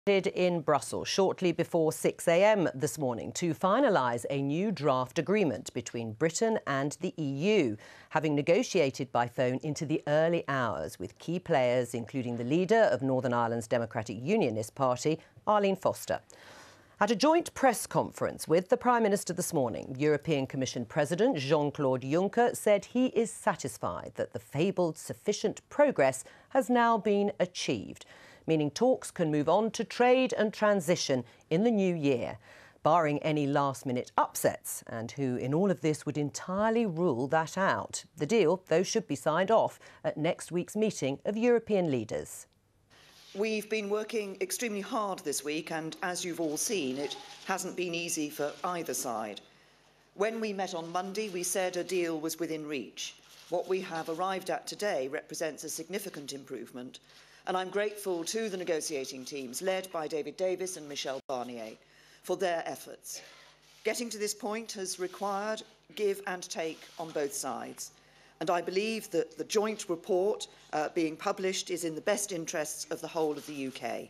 In Brussels shortly before 6 a.m. this morning to finalise a new draft agreement between Britain and the EU, having negotiated by phone into the early hours with key players, including the leader of Northern Ireland's Democratic Unionist Party, Arlene Foster. At a joint press conference with the Prime Minister this morning, European Commission President Jean-Claude Juncker said he is satisfied that the fabled sufficient progress has now been achieved, meaning talks can move on to trade and transition in the new year, barring any last-minute upsets, and who in all of this would entirely rule that out. The deal, though, should be signed off at next week's meeting of European leaders. We've been working extremely hard this week, and as you've all seen, it hasn't been easy for either side. When we met on Monday, we said a deal was within reach. What we have arrived at today represents a significant improvement, and I'm grateful to the negotiating teams led by David Davis and Michel Barnier for their efforts. Getting to this point has required give and take on both sides, and I believe that the joint report being published is in the best interests of the whole of the UK.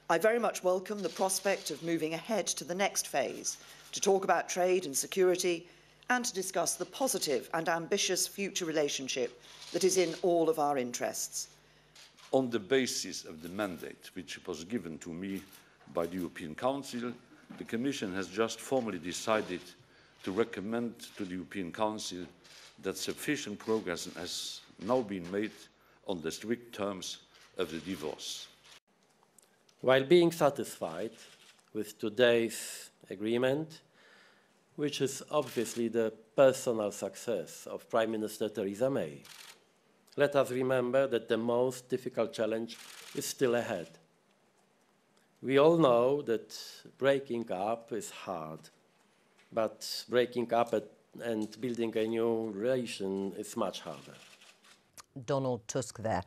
I very much welcome the prospect of moving ahead to the next phase, to talk about trade and security, and to discuss the positive and ambitious future relationship that is in all of our interests. On the basis of the mandate which was given to me by the European Council, the Commission has just formally decided to recommend to the European Council that sufficient progress has now been made on the strict terms of the divorce. While being satisfied with today's agreement, which is obviously the personal success of Prime Minister Theresa May, let us remember that the most difficult challenge is still ahead. We all know that breaking up is hard, but breaking up and building a new relation is much harder. Donald Tusk there.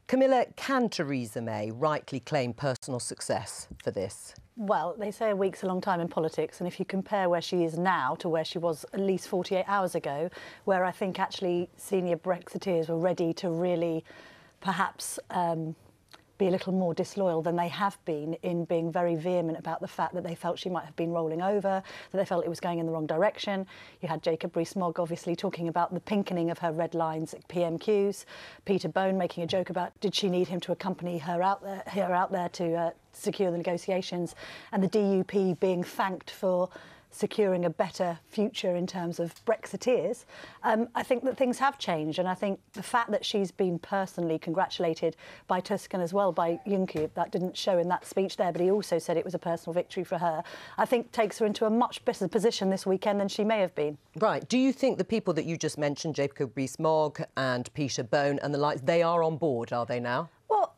Camilla, can Theresa May rightly claim personal success for this? Well, they say a week's a long time in politics, and if you compare where she is now to where she was at least 48 hours ago, where I think actually senior Brexiteers were ready to really perhaps be a little more disloyal than they have been in being very vehement about the fact that they felt she might have been rolling over, that they felt it was going in the wrong direction. You had Jacob Rees-Mogg obviously talking about the pinkening of her red lines at PMQs, Peter Bone making a joke about did she need him to accompany her out there to secure the negotiations, and the DUP being thanked for securing a better future in terms of Brexiteers. I think that things have changed, and I think the fact that she's been personally congratulated by Tusk and as well by Juncker, that didn't show in that speech there, but he also said it was a personal victory for her, I think takes her into a much better position this weekend than she may have been. Right. Do you think the people that you just mentioned, Jacob Rees-Mogg and Peter Bone and the likes, they are on board, are they now? Well,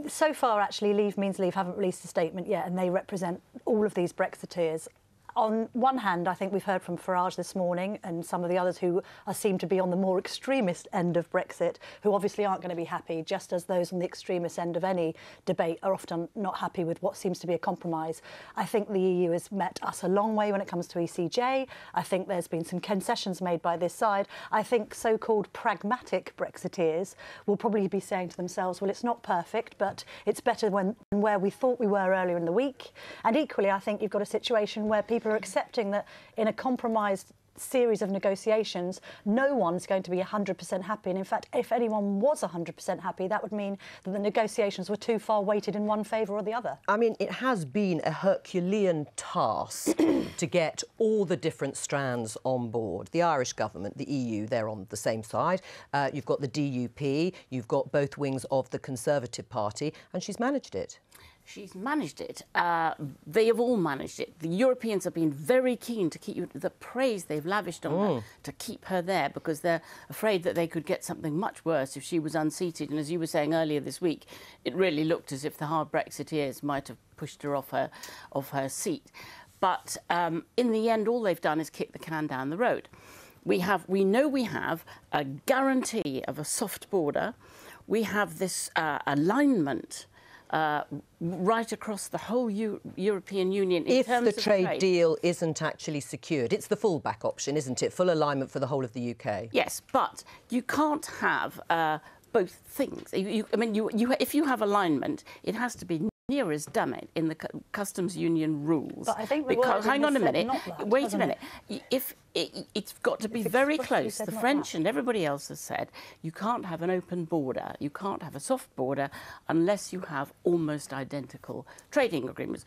so far, actually, Leave Means Leave haven't released a statement yet, and they represent all of these Brexiteers. On one hand, I think we've heard from Farage this morning and some of the others who seem to be on the more extremist end of Brexit, who obviously aren't going to be happy, just as those on the extremist end of any debate are often not happy with what seems to be a compromise. I think the EU has met us a long way when it comes to ECJ. I think there's been some concessions made by this side. I think so-called pragmatic Brexiteers will probably be saying to themselves, well, it's not perfect, but it's better than where we thought we were earlier in the week. And equally, I think you've got a situation where people are accepting that in a compromised series of negotiations, no one's going to be 100% happy. And in fact, if anyone was 100% happy, that would mean that the negotiations were too far weighted in one favour or the other. I mean, it has been a Herculean task to get all the different strands on board. The Irish government, the EU, they're on the same side. You've got the DUP, you've got both wings of the Conservative Party, and she's managed it. She's managed it. They have all managed it. The Europeans have been very keen to keep the praise they've lavished on her, to keep her there, because they're afraid that they could get something much worse if she was unseated. And as you were saying earlier this week, it really looked as if the hard Brexiteers might have pushed her off her seat. But in the end, all they've done is kick the can down the road. We know we have a guarantee of a soft border. We have this alignment right across the whole European Union in terms of trade. If the trade deal isn't actually secured, it's the fallback option, isn't it? Full alignment for the whole of the UK. Yes, but you can't have both things. I mean, if you have alignment, it has to be has done it in the customs union rules. But I think the because, hang on a minute, wait a minute. It? It's got to be very close. The French and everybody else has said you can't have an open border, you can't have a soft border unless you have almost identical trading agreements,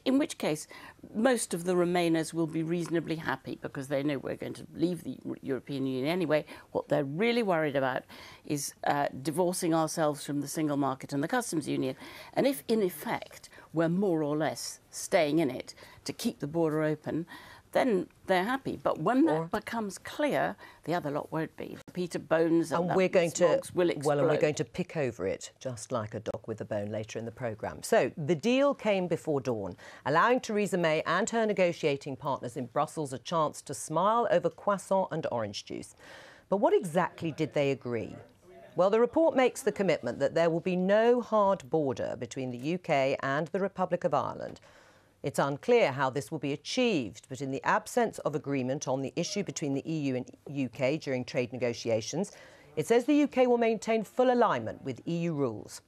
in which case most of the Remainers will be reasonably happy because they know we're going to leave the European Union anyway. What they're really worried about is divorcing ourselves from the single market and the customs union. And if, in effect, we're more or less staying in it to keep the border open, then they're happy. But when that becomes clear, the other lot won't be. Peter Bones and we're going to will explode. Well, and we're going to pick over it just like a dog with a bone later in the programme. So the deal came before dawn, allowing Theresa May and her negotiating partners in Brussels a chance to smile over croissant and orange juice. But what exactly did they agree? Well, the report makes the commitment that there will be no hard border between the UK and the Republic of Ireland. It's unclear how this will be achieved, but in the absence of agreement on the issue between the EU and UK during trade negotiations, it says the UK will maintain full alignment with EU rules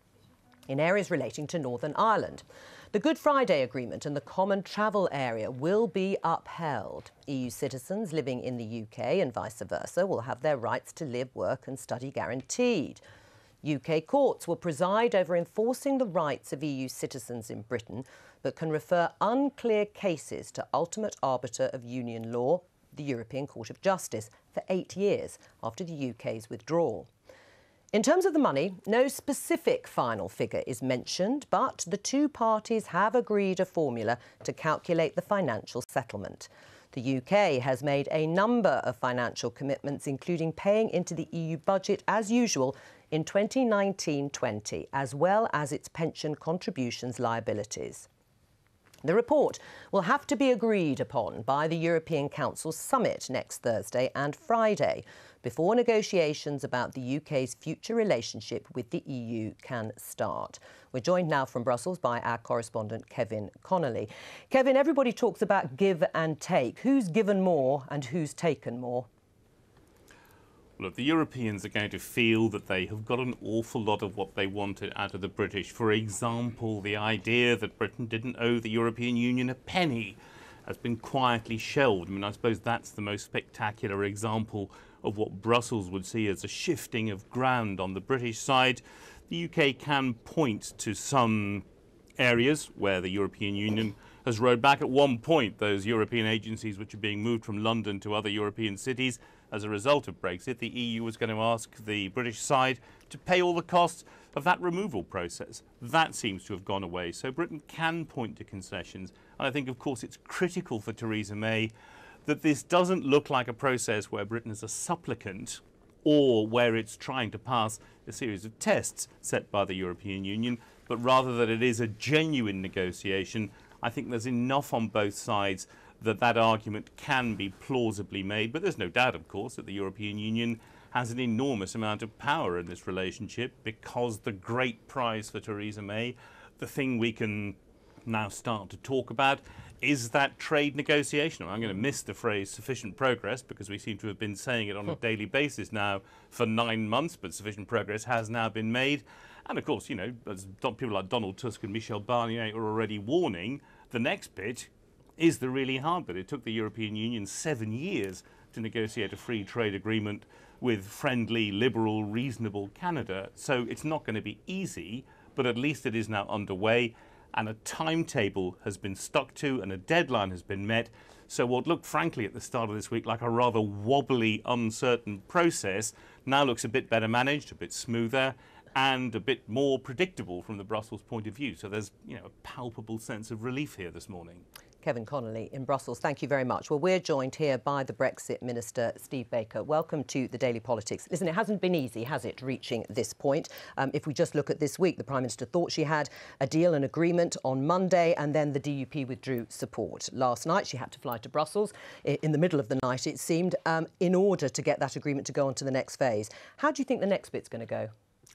in areas relating to Northern Ireland. The Good Friday Agreement and the Common Travel Area will be upheld. EU citizens living in the UK and vice versa will have their rights to live, work and study guaranteed. UK courts will preside over enforcing the rights of EU citizens in Britain, but can refer unclear cases to ultimate arbiter of union law, the European Court of Justice, for 8 years after the UK's withdrawal. In terms of the money, no specific final figure is mentioned, but the two parties have agreed a formula to calculate the financial settlement. The UK has made a number of financial commitments, including paying into the EU budget as usual in 2019-20, as well as its pension contributions liabilities. The report will have to be agreed upon by the European Council summit next Thursday and Friday before negotiations about the UK's future relationship with the EU can start. We're joined now from Brussels by our correspondent Kevin Connolly. Kevin, everybody talks about give and take. Who's given more and who's taken more? Look, the Europeans are going to feel that they have got an awful lot of what they wanted out of the British. For example, the idea that Britain didn't owe the European Union a penny has been quietly shelved. I mean, I suppose that's the most spectacular example of what Brussels would see as a shifting of ground on the British side. The UK can point to some areas where the European Union has rowed back. At one point, those European agencies which are being moved from London to other European cities as a result of Brexit, the EU was going to ask the British side to pay all the costs of that removal process. That seems to have gone away. So Britain can point to concessions. And I think, of course, it's critical for Theresa May that this doesn't look like a process where Britain is a supplicant or where it's trying to pass a series of tests set by the European Union, but rather that it is a genuine negotiation. I think there's enough on both sides that that argument can be plausibly made. But there's no doubt, of course, that the European Union has an enormous amount of power in this relationship, because the great prize for Theresa May, the thing we can now start to talk about, is that trade negotiation. I'm going to miss the phrase sufficient progress, because we seem to have been saying it on a daily basis now for 9 months, but sufficient progress has now been made. And of course, you know, as people like Donald Tusk and Michel Barnier are already warning, the next bit is the really hard bit. It took the European Union 7 years to negotiate a free trade agreement with friendly, liberal, reasonable Canada. So it's not going to be easy, but at least it is now underway, and a timetable has been stuck to and a deadline has been met. So what looked, frankly, at the start of this week like a rather wobbly, uncertain process now looks a bit better managed, a bit smoother, and a bit more predictable from the Brussels point of view. So there's, you know, a palpable sense of relief here this morning. Kevin Connolly in Brussels, thank you very much. Well, we're joined here by the Brexit Minister, Steve Baker. Welcome to the Daily Politics. Listen, it hasn't been easy, has it, reaching this point? If we just look at this week, the Prime Minister thought she had a deal, an agreement on Monday, and then the DUP withdrew support. Last night, she had to fly to Brussels in the middle of the night, it seemed, in order to get that agreement to go on to the next phase. How do you think the next bit's going to go?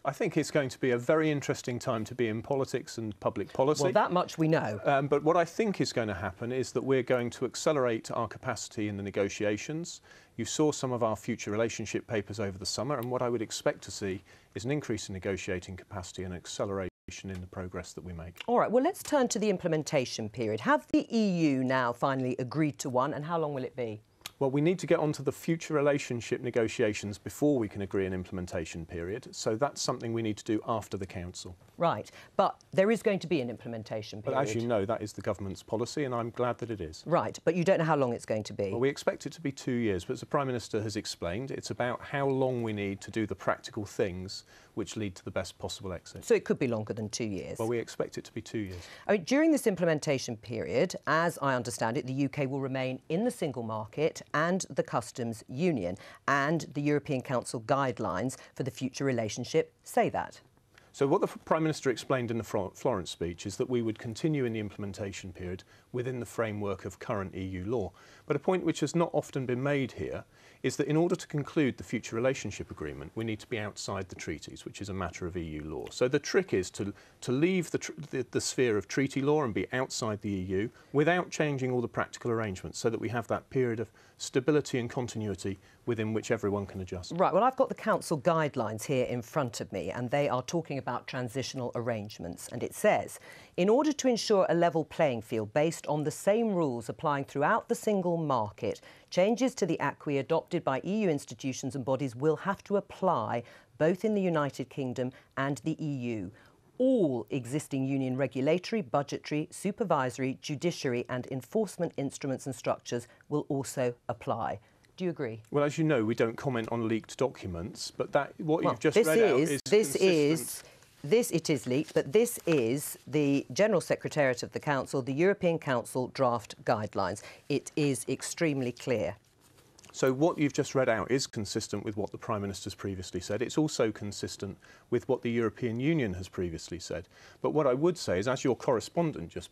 I think it's going to be a very interesting time to be in politics and public policy. Well, that much we know. But what I think is going to happen is that we're going to accelerate our capacity in the negotiations. You saw some of our future relationship papers over the summer, and what I would expect to see is an increase in negotiating capacity and acceleration in the progress that we make. All right, well, let's turn to the implementation period. Have the EU now finally agreed to one, and how long will it be? Well, we need to get onto the future relationship negotiations before we can agree an implementation period. So that's something we need to do after the Council. Right, but there is going to be an implementation period. But as you know, that is the government's policy, and I'm glad that it is. Right, but you don't know how long it's going to be. Well, we expect it to be 2 years, but as the Prime Minister has explained, it's about how long we need to do the practical things which lead to the best possible exit. So it could be longer than 2 years. Well, we expect it to be 2 years. I mean, during this implementation period, as I understand it, the UK will remain in the single market and the customs union, and the European Council guidelines for the future relationship say that. So what the Prime Minister explained in the Florence speech is that we would continue in the implementation period within the framework of current EU law. But a point which has not often been made here is that in order to conclude the future relationship agreement, we need to be outside the treaties, which is a matter of EU law. So the trick is to leave the sphere of treaty law and be outside the EU without changing all the practical arrangements, so that we have that period of stability and continuity within which everyone can adjust. Right, well, I've got the Council guidelines here in front of me, and they are talking about transitional arrangements. And it says, in order to ensure a level playing field based on the same rules applying throughout the single market, changes to the acquis adopted by EU institutions and bodies will have to apply both in the United Kingdom and the EU. All existing union regulatory, budgetary, supervisory, judiciary and enforcement instruments and structures will also apply. Do you agree? Well, as you know, we don't comment on leaked documents, but you've just read out is it is leaked, but this is the General Secretariat of the Council, the European Council draft guidelines. It is extremely clear. So what you've just read out is consistent with what the Prime Minister's previously said. It's also consistent with what the European Union has previously said. But what I would say is, as your correspondent just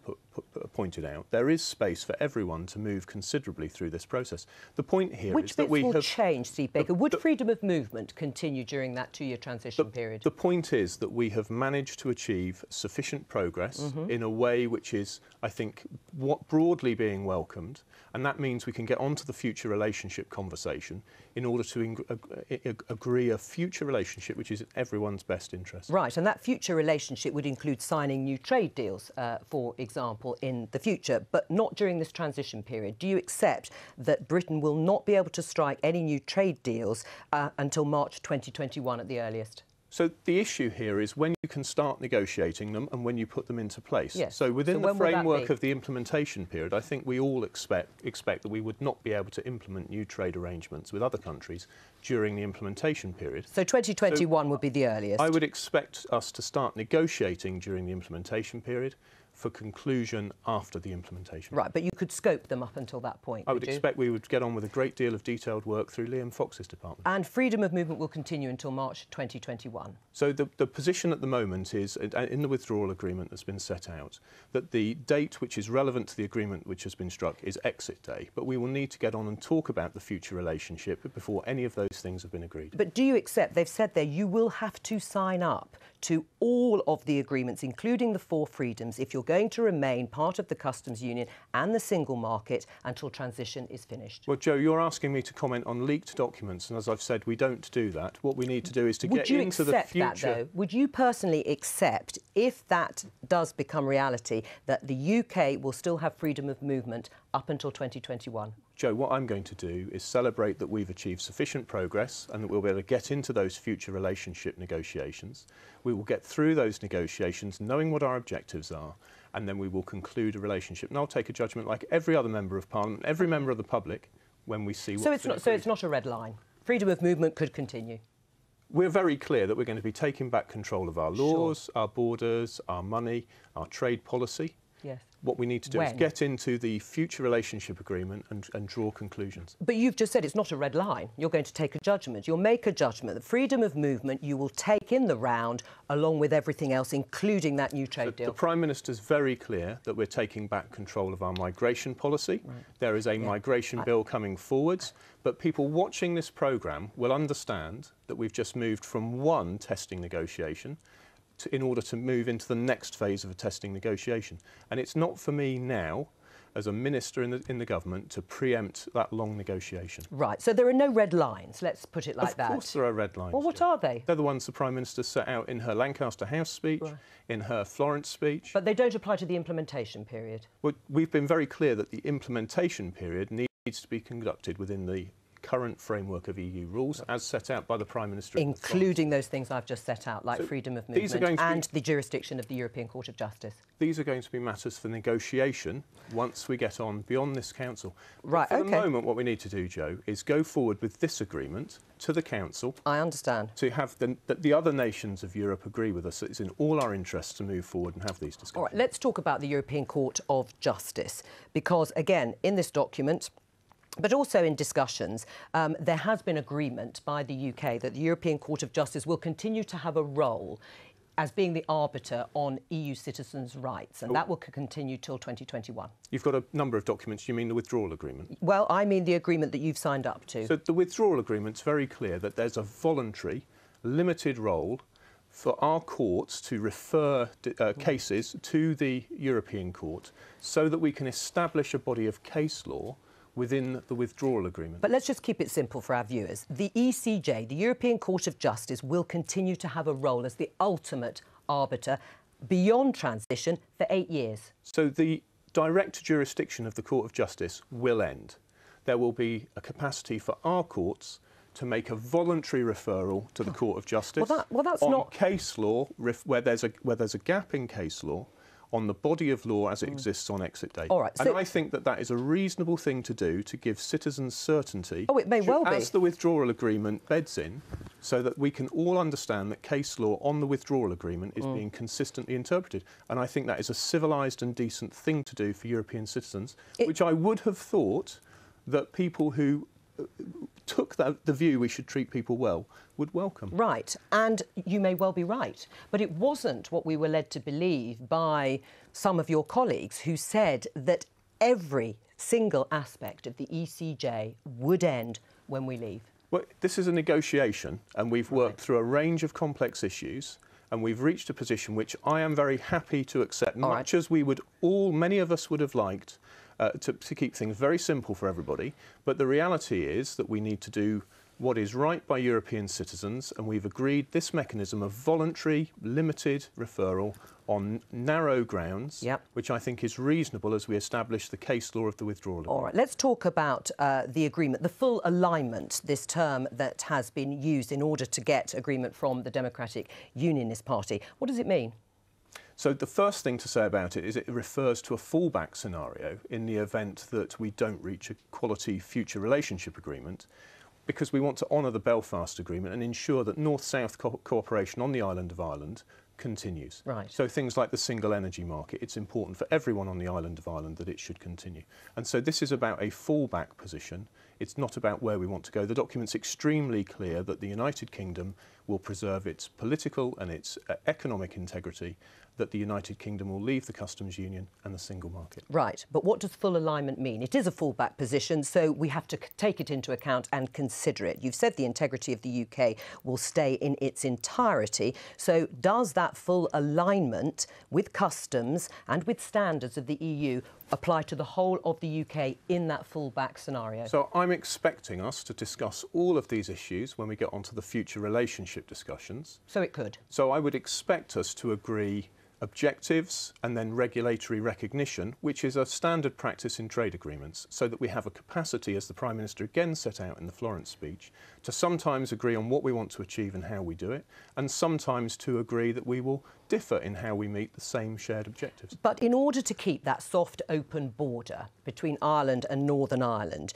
pointed out, there is space for everyone to move considerably through this process. The point here is that we have... Which bits will change, Steve Baker? Would freedom of movement continue during that 2-year transition period? The point is that we have managed to achieve sufficient progress in a way which is, I think, broadly being welcomed, and that means we can get onto the future relationship conversation in order to agree a future relationship which is in everyone's best interest. Right, and that future relationship would include signing new trade deals, for example, in the future, but not during this transition period. Do you accept that Britain will not be able to strike any new trade deals until March 2021 at the earliest? So the issue here is when you can start negotiating them and when you put them into place. Yes. So within the framework of the implementation period, I think we all expect that we would not be able to implement new trade arrangements with other countries during the implementation period. So 2021 would be the earliest? I would expect us to start negotiating during the implementation period for conclusion after the implementation. Right, but you could scope them up until that point, I would expect we would get on with a great deal of detailed work through Liam Fox's department. And freedom of movement will continue until March 2021? So the position at the moment is, in the withdrawal agreement that's been set out, that the date which is relevant to the agreement which has been struck is exit day, but we will need to get on and talk about the future relationship before any of those things have been agreed. But do you accept, they've said there, you will have to sign up to all of the agreements, including the 4 freedoms, if you're going to remain part of the customs union and the single market until transition is finished? Well, Joe, you're asking me to comment on leaked documents, and as I've said, we don't do that. What we need to do is to get into the future... Would you accept that, though? Would you personally accept, if that does become reality, that the UK will still have freedom of movement up until 2021? Joe, what I'm going to do is celebrate that we've achieved sufficient progress and that we'll be able to get into those future relationship negotiations. We will get through those negotiations knowing what our objectives are, and then we will conclude a relationship. And I'll take a judgment like every other member of Parliament, every member of the public, when we see what's been agreed. So it's not a red line? Freedom of movement could continue? We're very clear that we're going to be taking back control of our laws, our borders, our money, our trade policy. Yes. What we need to do is get into the future relationship agreement and draw conclusions. But you've just said it's not a red line. You're going to take a judgment. You'll make a judgment. The freedom of movement you will take in the round along with everything else, including that new trade deal. The Prime Minister's very clear that we're taking back control of our migration policy. Right. There is a migration bill coming forwards, but people watching this programme will understand that we've just moved from one testing negotiation in order to move into the next phase of a testing negotiation. And it's not for me now as a minister in the government to preempt that long negotiation. Right, so there are no red lines, let's put it like that. Of course there are red lines. Well, what Jo. are they? They're the ones the Prime Minister set out in her Lancaster House speech, in her Florence speech. But they don't apply to the implementation period. Well, we've been very clear that the implementation period needs to be conducted within the current framework of EU rules as set out by the Prime Minister. Including those things I've just set out, like So freedom of these are movement going to and the jurisdiction of the European Court of Justice. These are going to be matters for negotiation once we get on beyond this Council. Right, For OK. the moment, what we need to do, Jo, is go forward with this agreement to the Council. I understand. To have the other nations of Europe agree with us. It's in all our interests to move forward and have these discussions. All right, let's talk about the European Court of Justice, because, again, in this document, but also in discussions, there has been agreement by the UK that the European Court of Justice will continue to have a role as being the arbiter on EU citizens' rights, and that will continue till 2021. You've got a number of documents. You mean the withdrawal agreement? Well, I mean the agreement that you've signed up to. So the withdrawal agreement's very clear that there's a voluntary, limited role for our courts to refer cases to the European Court so that we can establish a body of case law within the withdrawal agreement. But let's just keep it simple for our viewers. The ECJ, the European Court of Justice, will continue to have a role as the ultimate arbiter beyond transition for 8 years. So the direct jurisdiction of the Court of Justice will end. There will be a capacity for our courts to make a voluntary referral to the Court of Justice well, that's on not case law where there's a gap in case law on the body of law as it exists on exit date. All right, and so I think that is a reasonable thing to do to give citizens certainty. Oh, it may well be. As the withdrawal agreement beds in, so that we can all understand that case law on the withdrawal agreement is being consistently interpreted. And I think that is a civilised and decent thing to do for European citizens, which I would have thought that people who took the view we should treat people well would welcome. Right, and you may well be right, but it wasn't what we were led to believe by some of your colleagues who said that every single aspect of the ECJ would end when we leave. Well, this is a negotiation, and we've worked through a range of complex issues, and we've reached a position which I am very happy to accept, much as we would many of us would have liked to keep things very simple for everybody. But the reality is that we need to do what is right by European citizens, and we've agreed this mechanism of voluntary, limited referral on narrow grounds, which I think is reasonable as we establish the case law of the withdrawal agreement. All right, let's talk about the agreement, the full alignment, this term that has been used in order to get agreement from the Democratic Unionist Party. What does it mean? So the first thing to say about it is it refers to a fallback scenario in the event that we don't reach a quality future relationship agreement, because we want to honour the Belfast Agreement and ensure that North-South cooperation on the island of Ireland continues. Right. So things like the single energy market, it's important for everyone on the island of Ireland that it should continue. And so this is about a fallback position. It's not about where we want to go. The document's extremely clear that the United Kingdom will preserve its political and its economic integrity, that the United Kingdom will leave the customs union and the single market. Right, but what does full alignment mean? It is a fallback position, so we have to take it into account and consider it. You've said the integrity of the UK will stay in its entirety, so does that full alignment with customs and with standards of the EU apply to the whole of the UK in that fallback scenario? So I'm expecting us to discuss all of these issues when we get onto the future relationship discussions. So it could? So I would expect us to agree objectives and then regulatory recognition, which is a standard practice in trade agreements, so that we have a capacity, as the Prime Minister again set out in the Florence speech, to sometimes agree on what we want to achieve and how we do it, and sometimes to agree that we will differ in how we meet the same shared objectives. But in order to keep that soft, open border between Ireland and Northern Ireland,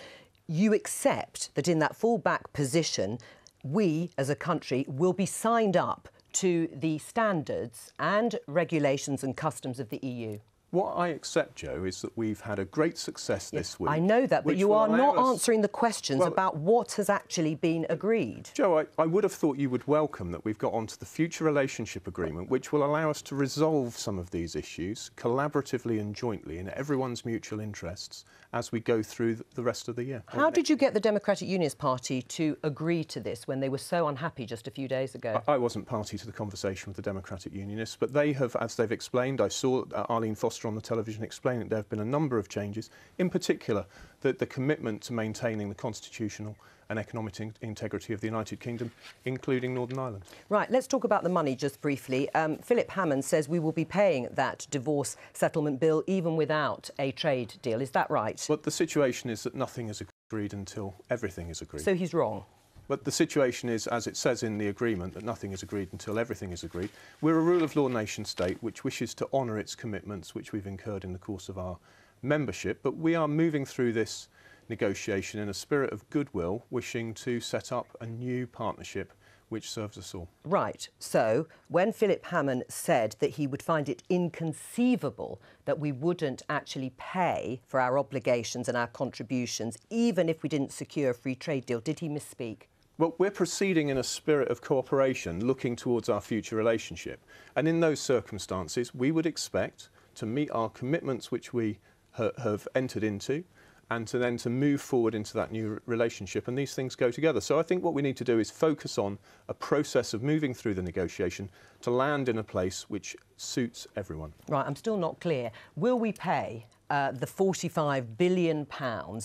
you accept that in that fallback position, we as a country will be signed up to the standards and regulations and customs of the EU. What I accept, Jo, is that we've had a great success this week. I know that, but you are not answering the questions about what has actually been agreed. Jo, I would have thought you would welcome that we've got onto the future relationship agreement, which will allow us to resolve some of these issues collaboratively and jointly in everyone's mutual interests as we go through the rest of the year. How did you get the Democratic Unionist Party to agree to this when they were so unhappy just a few days ago? I wasn't party to the conversation with the Democratic Unionists, but they have, as they've explained, I saw Arlene Foster Minister on the television explaining that there have been a number of changes, in particular the commitment to maintaining the constitutional and economic integrity of the United Kingdom, including Northern Ireland. Right, let's talk about the money just briefly. Philip Hammond says we will be paying that divorce settlement bill even without a trade deal. Is that right? Well, the situation is that nothing is agreed until everything is agreed. So he's wrong? But the situation is, as it says in the agreement, that nothing is agreed until everything is agreed. We're a rule of law nation state which wishes to honour its commitments which we've incurred in the course of our membership, but we are moving through this negotiation in a spirit of goodwill, wishing to set up a new partnership which serves us all. Right. So when Philip Hammond said that he would find it inconceivable that we wouldn't actually pay for our obligations and our contributions, even if we didn't secure a free trade deal, did he misspeak? Well, we're proceeding in a spirit of cooperation, looking towards our future relationship. And in those circumstances, we would expect to meet our commitments which we have entered into, and to move forward into that new relationship, and these things go together. So I think what we need to do is focus on a process of moving through the negotiation to land in a place which suits everyone. Right, I'm still not clear. Will we pay the £45 billion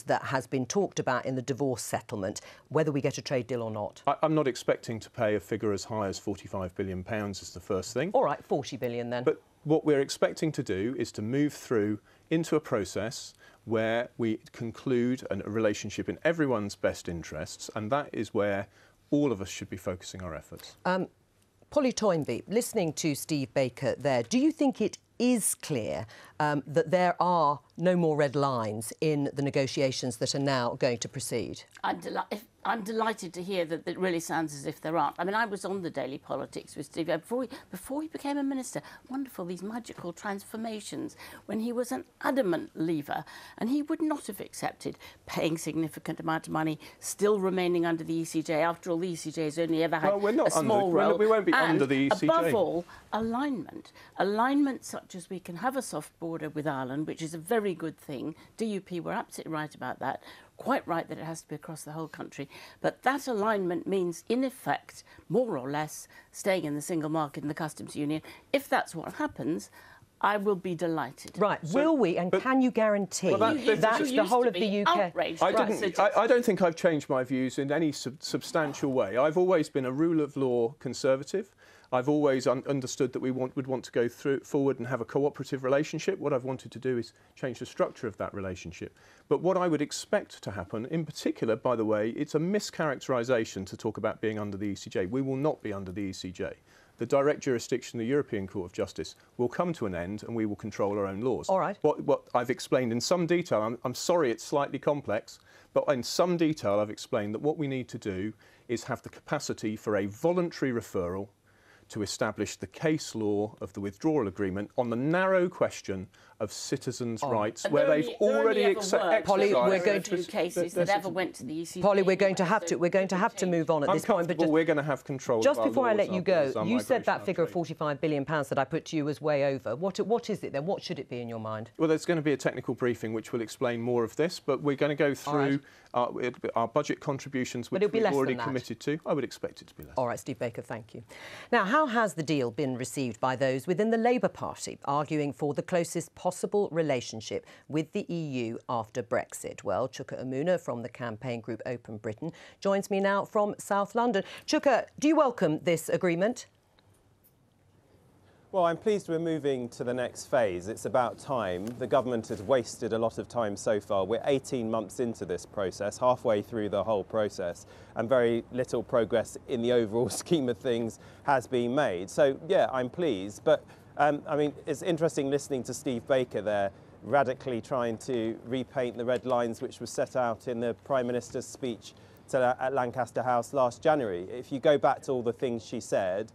that has been talked about in the divorce settlement, whether we get a trade deal or not? I'm not expecting to pay a figure as high as £45 billion is the first thing. All right, 40 billion then. But what we're expecting to do is to move through into a process where we conclude a relationship in everyone's best interests, and that is where all of us should be focusing our efforts. Polly Toynbee, listening to Steve Baker there, do you think it is clear that there are no more red lines in the negotiations that are now going to proceed? I'm delighted to hear that it really sounds as if there aren't. I mean, I was on the Daily Politics with Steve before he became a minister. Wonderful, these magical transformations, when he was an adamant leaver, and he would not have accepted paying significant amount of money, still remaining under the ECJ. After all, the ECJ has only ever had a small role. We won't be and under the ECJ. Above all, alignment such as we can have a soft border with Ireland, which is a very good thing. DUP were absolutely right about that. Quite right that it has to be across the whole country. But that alignment means, in effect, more or less, staying in the single market and the customs union. If that's what happens, I will be delighted. Right, will we, and can you guarantee that's the whole of the UK? I don't think I've changed my views in any substantial way. I've always been a rule of law conservative. I've always understood that we would want to go forward and have a cooperative relationship. What I've wanted to do is change the structure of that relationship. But what I would expect to happen, in particular, by the way, it's a mischaracterisation to talk about being under the ECJ. We will not be under the ECJ. The direct jurisdiction of the European Court of Justice will come to an end, and we will control our own laws. All right. What I've explained in some detail, I'm sorry it's slightly complex, but in some detail I've explained that what we need to do is have the capacity for a voluntary referral to establish the case law of the withdrawal agreement on the narrow question of citizens' rights, where they've already exercised. Polly, we're going to cases that ever went to the ECJ. Polly, we're going to have to move on at this point. But we're going to have control. Just before I let you go, you said that figure of £45 billion that I put to you was way over. What is it then? What should it be in your mind? Well, there's going to be a technical briefing which will explain more of this, but we're going to go through our budget contributions, which we've already committed to. I would expect it to be less. All right, Steve Baker, thank you. Now, how has the deal been received by those within the Labour Party, arguing for the closest possible relationship with the EU after Brexit? Well, Chuka Umunna from the campaign group Open Britain joins me now from South London. Chuka, do you welcome this agreement? Well, I'm pleased we're moving to the next phase. It's about time. The government has wasted a lot of time so far. We're 18 months into this process, halfway through the whole process, and very little progress in the overall scheme of things has been made. So, yeah, I'm pleased. But, I mean, it's interesting listening to Steve Baker there, radically trying to repaint the red lines which were set out in the Prime Minister's speech at Lancaster House last January. If you go back to all the things she said,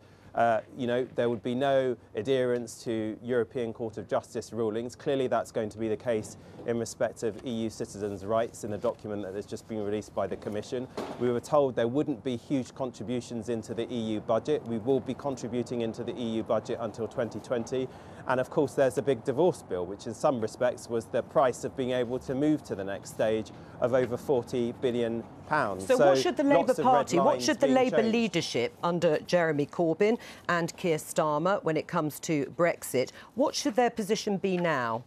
you know, there would be no adherence to European Court of Justice rulings. Clearly that's going to be the case in respect of EU citizens' rights in the document that has just been released by the Commission. We were told there wouldn't be huge contributions into the EU budget. We will be contributing into the EU budget until 2020. And of course, there's a big divorce bill, which in some respects was the price of being able to move to the next stage of over £40 billion. So what should the Labour Party, what should the Labour leadership under Jeremy Corbyn and Keir Starmer, when it comes to Brexit, what should their position be now?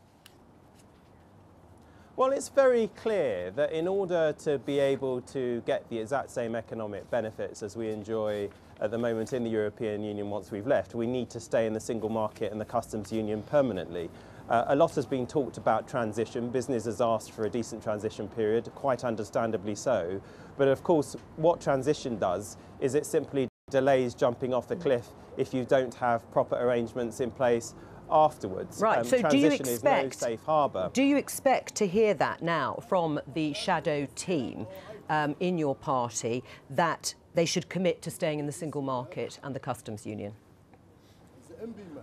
Well, it's very clear that in order to be able to get the exact same economic benefits as we enjoy at the moment in the European Union once we've left, we need to stay in the single market and the customs union permanently. A lot has been talked about transition. Business has asked for a decent transition period, quite understandably so. But of course, what transition does is it simply delays jumping off the cliff if you don't have proper arrangements in place afterwards. Right, so do you expect, is no safe harbour. Do you expect to hear that now from the shadow team in your party, that they should commit to staying in the single market and the customs union?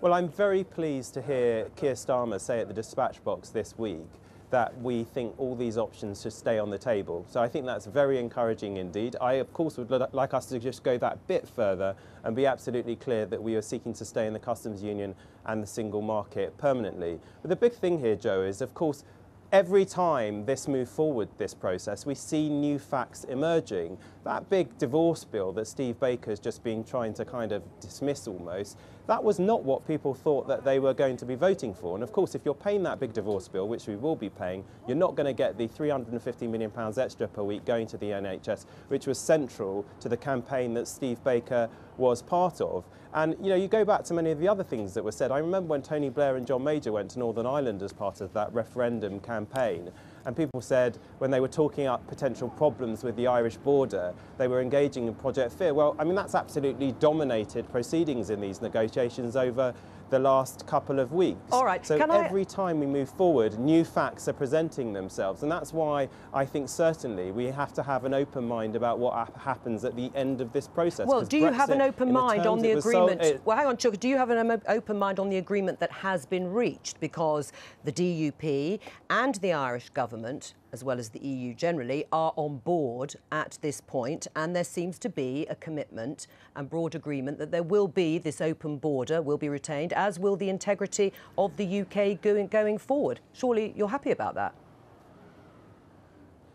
Well, I'm very pleased to hear Keir Starmer say at the dispatch box this week that we think all these options should stay on the table. So I think that's very encouraging indeed. I, of course, would like us to just go that bit further and be absolutely clear that we are seeking to stay in the customs union and the single market permanently. But the big thing here, Joe, is, of course, every time this moves forward, this process, we see new facts emerging. That big divorce bill that Steve Baker's just been trying to kind of dismiss almost, that was not what people thought that they were going to be voting for. And of course, if you're paying that big divorce bill, which we will be paying, you're not going to get the £350 million extra per week going to the NHS, which was central to the campaign that Steve Baker was part of. And, you know, you go back to many of the other things that were said. I remember when Tony Blair and John Major went to Northern Ireland as part of that referendum campaign, and people said when they were talking up potential problems with the Irish border, they were engaging in Project Fear. Well, I mean, that's absolutely dominated proceedings in these negotiations over the last couple of weeks. All right. So every time we move forward, new facts are presenting themselves. And that's why I think certainly we have to have an open mind about what happens at the end of this process. Well, do you have an open mind on the agreement? Well, hang on, Chuck. Do you have an open mind on the agreement that has been reached? Because the DUP and the Irish government, as well as the EU generally, are on board at this point, and there seems to be a commitment and broad agreement that there will be this open border, will be retained, as will the integrity of the UK going forward. Surely you're happy about that?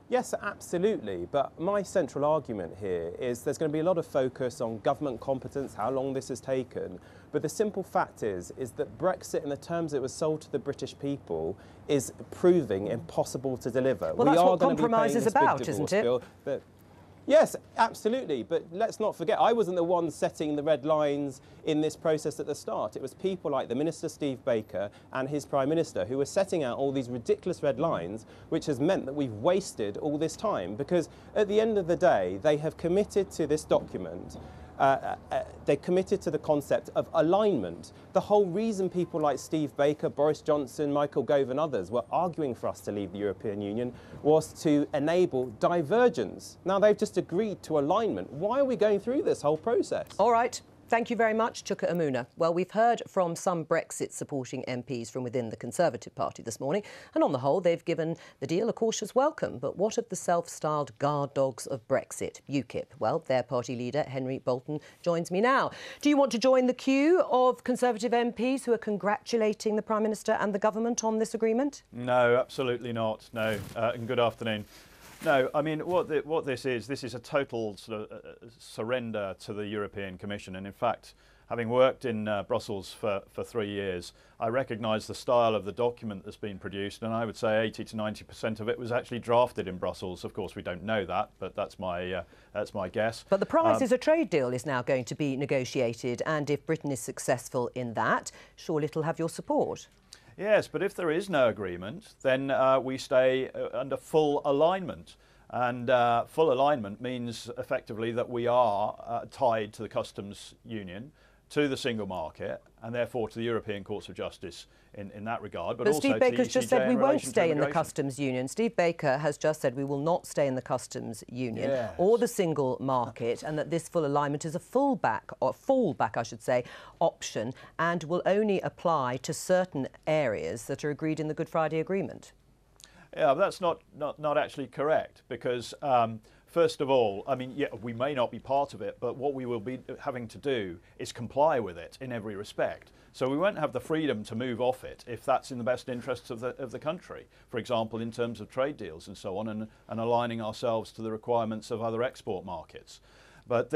Yes, absolutely. But my central argument here is there's going to be a lot of focus on government competence, how long this has taken. But the simple fact is that Brexit, in the terms it was sold to the British people, is proving impossible to deliver. Well, that's what compromise is about, isn't it? Yes, absolutely. But let's not forget, I wasn't the one setting the red lines in this process at the start. It was people like the Minister Steve Baker and his Prime Minister who were setting out all these ridiculous red lines, which has meant that we've wasted all this time. Because at the end of the day, they have committed to this document. They committed to the concept of alignment. The whole reason people like Steve Baker, Boris Johnson, Michael Gove and others were arguing for us to leave the European Union was to enable divergence. Now they've just agreed to alignment. Why are we going through this whole process? All right. Thank you very much, Chuka Umunna. Well, we've heard from some Brexit-supporting MPs from within the Conservative Party this morning, and on the whole, they've given the deal a cautious welcome. But what of the self-styled guard dogs of Brexit, UKIP? Well, their party leader, Henry Bolton, joins me now. Do you want to join the queue of Conservative MPs who are congratulating the Prime Minister and the government on this agreement? No, absolutely not. No, and good afternoon. No, I mean, what this is a total sort of surrender to the European Commission. And in fact, having worked in Brussels for 3 years, I recognise the style of the document that's been produced, and I would say 80 to 90% of it was actually drafted in Brussels. Of course, we don't know that, but that's my guess. But the prize is a trade deal is now going to be negotiated, and if Britain is successful in that, surely it'll have your support. Yes, but if there is no agreement, then we stay under full alignment. And full alignment means effectively that we are tied to the customs union, to the single market, and therefore to the European Courts of Justice in that regard. But also Steve Baker's just said we won't stay in the immigration. customs union. Steve Baker has just said we will not stay in the customs union or the single market, and that this full alignment is a fallback, I should say, option, and will only apply to certain areas that are agreed in the Good Friday Agreement. Yeah, but that's not actually correct, because first of all, I mean, yeah, we may not be part of it, but what we will be having to do is comply with it in every respect. So we won't have the freedom to move off it if that's in the best interests of the country, for example, in terms of trade deals and so on, and aligning ourselves to the requirements of other export markets. But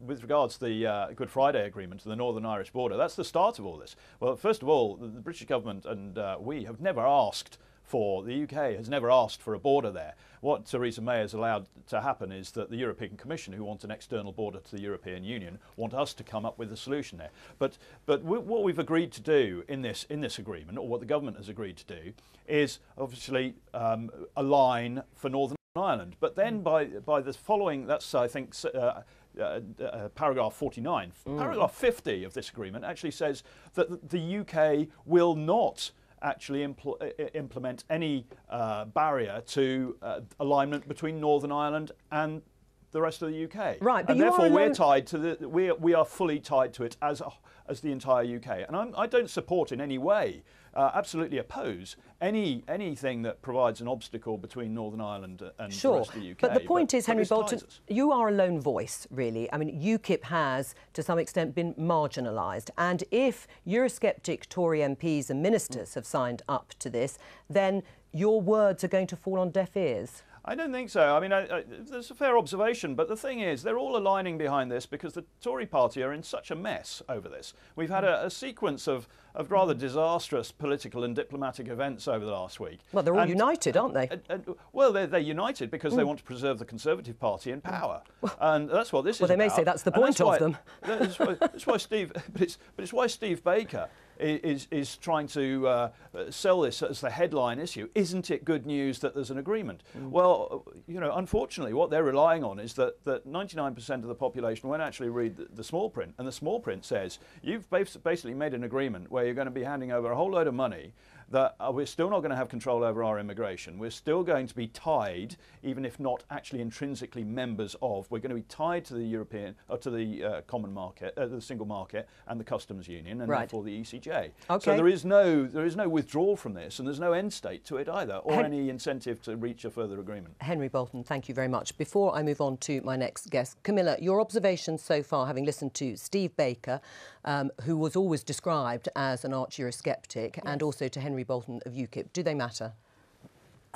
with regards to the Good Friday Agreement to the Northern Irish border, that's the start of all this. Well, first of all, the British government and we have never asked for, the UK has never asked for a border there. What Theresa May has allowed to happen is that the European Commission, who want an external border to the European Union, want us to come up with a solution there. But what we've agreed to do in this agreement, or what the government has agreed to do, is obviously a line for Northern Ireland. But then by the following, that's I think paragraph 49, paragraph 50 of this agreement actually says that the UK will not actually implement any barrier to alignment between Northern Ireland and the rest of the UK. Right, but and therefore we're tied to we are fully tied to it as the entire UK. And I don't support in any way, absolutely oppose anything that provides an obstacle between Northern Ireland and the rest of the UK. But the point is, Henry Bolton, you are a lone voice, really. I mean, UKIP has, to some extent, been marginalised. And if Eurosceptic Tory MPs and ministers have signed up to this, then your words are going to fall on deaf ears. I don't think so. I mean, there's a fair observation, but the thing is, they're all aligning behind this because the Tory party are in such a mess over this. We've had a sequence of rather disastrous political and diplomatic events over the last week. Well, they're all united, aren't they? Well, they're united because they want to preserve the Conservative Party in power, and that's what this is about. Well, they may say that's the point of them. That's why Steve. But it's why Steve Baker is trying to sell this as the headline issue. Isn't it good news that there's an agreement? Well, you know, unfortunately, what they're relying on is that 99% of the population won't actually read the small print, and the small print says you've basically made an agreement where you're going to be handing over a whole load of money that we're still not going to have control over our immigration. We're still going to be tied, even if not actually intrinsically members of. We're going to be tied to the European, or to the common market, the single market, and the customs union, and therefore the ECJ. Okay. So there is no withdrawal from this, and there's no end state to it either, or any incentive to reach a further agreement. Henry Bolton, thank you very much. Before I move on to my next guest, Camilla, your observations so far, having listened to Steve Baker, who was always described as an arch Eurosceptic, and also to Henry Bolton of UKIP, do they matter?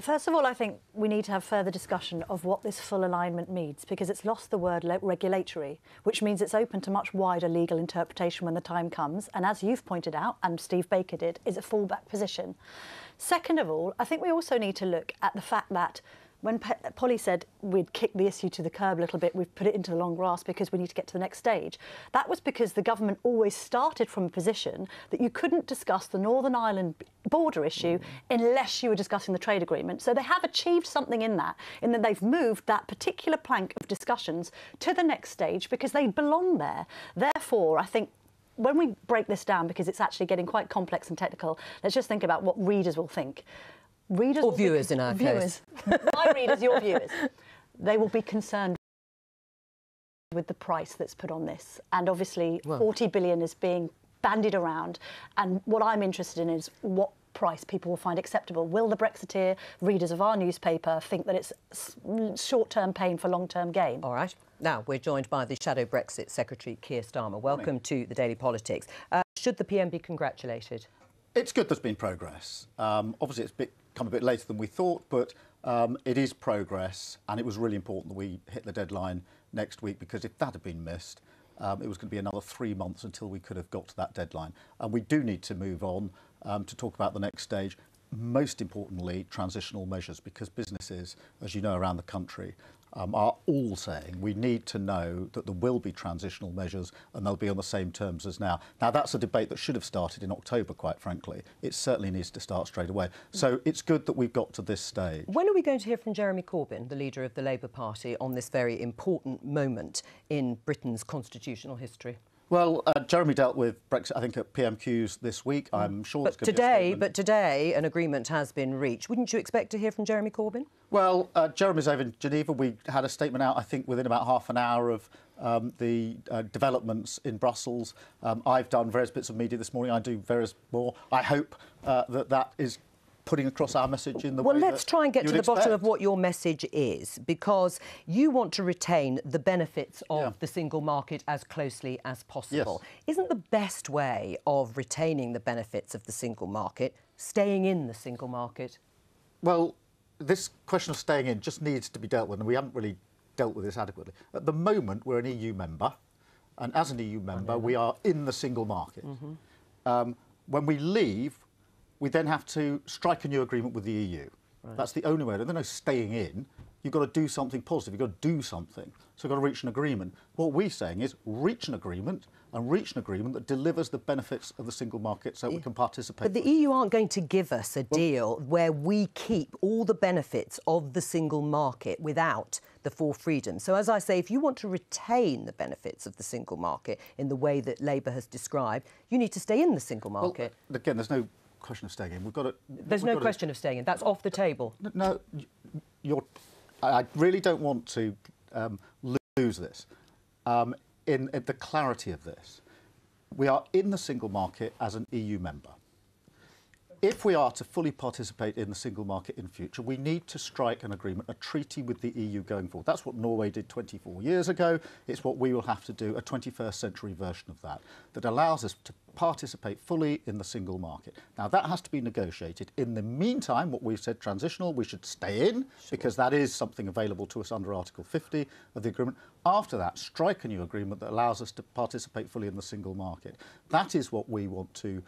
First of all, I think we need to have further discussion of what this full alignment means, because it's lost the word regulatory, which means it's open to much wider legal interpretation when the time comes. And as you've pointed out, and Steve Baker did, is a fallback position. Second of all, I think we also need to look at the fact that when Polly said we'd kick the issue to the curb a little bit, we've put it into the long grass because we need to get to the next stage. That was because the government always started from a position that you couldn't discuss the Northern Ireland border issue unless you were discussing the trade agreement. So they have achieved something in that they've moved that particular plank of discussions to the next stage because they belong there. Therefore, I think when we break this down, because it's actually getting quite complex and technical, let's just think about what readers will think. Readers or viewers in our case. My readers, your viewers. They will be concerned with the price that's put on this. And obviously 40 billion is being bandied around. And what I'm interested in is what price people will find acceptable. Will the Brexiteer readers of our newspaper think that it's short-term pain for long-term gain? All right. Now, we're joined by the Shadow Brexit Secretary, Keir Starmer. Welcome to the Daily Politics. Should the PM be congratulated? It's good there's been progress. Obviously, it's come a bit later than we thought, but it is progress, and it was really important that we hit the deadline next week, because if that had been missed, it was going to be another 3 months until we could have got to that deadline. And we do need to move on to talk about the next stage. Most importantly, transitional measures, because businesses, as you know, around the country are all saying we need to know that there will be transitional measures and they'll be on the same terms as now. Now, that's a debate that should have started in October, quite frankly. It certainly needs to start straight away. So it's good that we've got to this stage. When are we going to hear from Jeremy Corbyn, the leader of the Labour Party, on this very important moment in Britain's constitutional history? Well, Jeremy dealt with Brexit, I think, at PMQs this week. I'm sure but today an agreement has been reached. Wouldn't you expect to hear from Jeremy Corbyn? Well, Jeremy's over in Geneva. We had a statement out, I think, within about half an hour of the developments in Brussels. I've done various bits of media this morning. I do various more. I hope that is putting across our message in the way Well, let's try and get to the bottom of what. what your message is, because you want to retain the benefits of the single market as closely as possible. Yes. Isn't the best way of retaining the benefits of the single market staying in the single market? Well, this question of staying in just needs to be dealt with, and we haven't really dealt with this adequately. At the moment, we're an EU member, and as an EU member, we are in the single market. When we leave, we then have to strike a new agreement with the EU. Right. That's the only way. There's no staying in. You've got to do something positive. You've got to do something. So you've got to reach an agreement. What we're saying is reach an agreement, and reach an agreement that delivers the benefits of the single market so we can participate. But the EU aren't going to give us a deal where we keep all the benefits of the single market without the four freedoms. So, as I say, if you want to retain the benefits of the single market in the way that Labour has described, you need to stay in the single market. Well, again, there's no question of staying in. We've got to... There's no question of staying in. That's off the table. No, I really don't want to lose this. In the clarity of this, we are in the single market as an EU member. If we are to fully participate in the single market in future, we need to strike an agreement, a treaty with the EU going forward. That's what Norway did 24 years ago. It's what we will have to do, a 21st century version of that, that allows us to participate fully in the single market. Now, that has to be negotiated. In the meantime, what we've said, transitional, we should stay in, because that is something available to us under Article 50 of the agreement. After that, strike a new agreement that allows us to participate fully in the single market. That is what we want to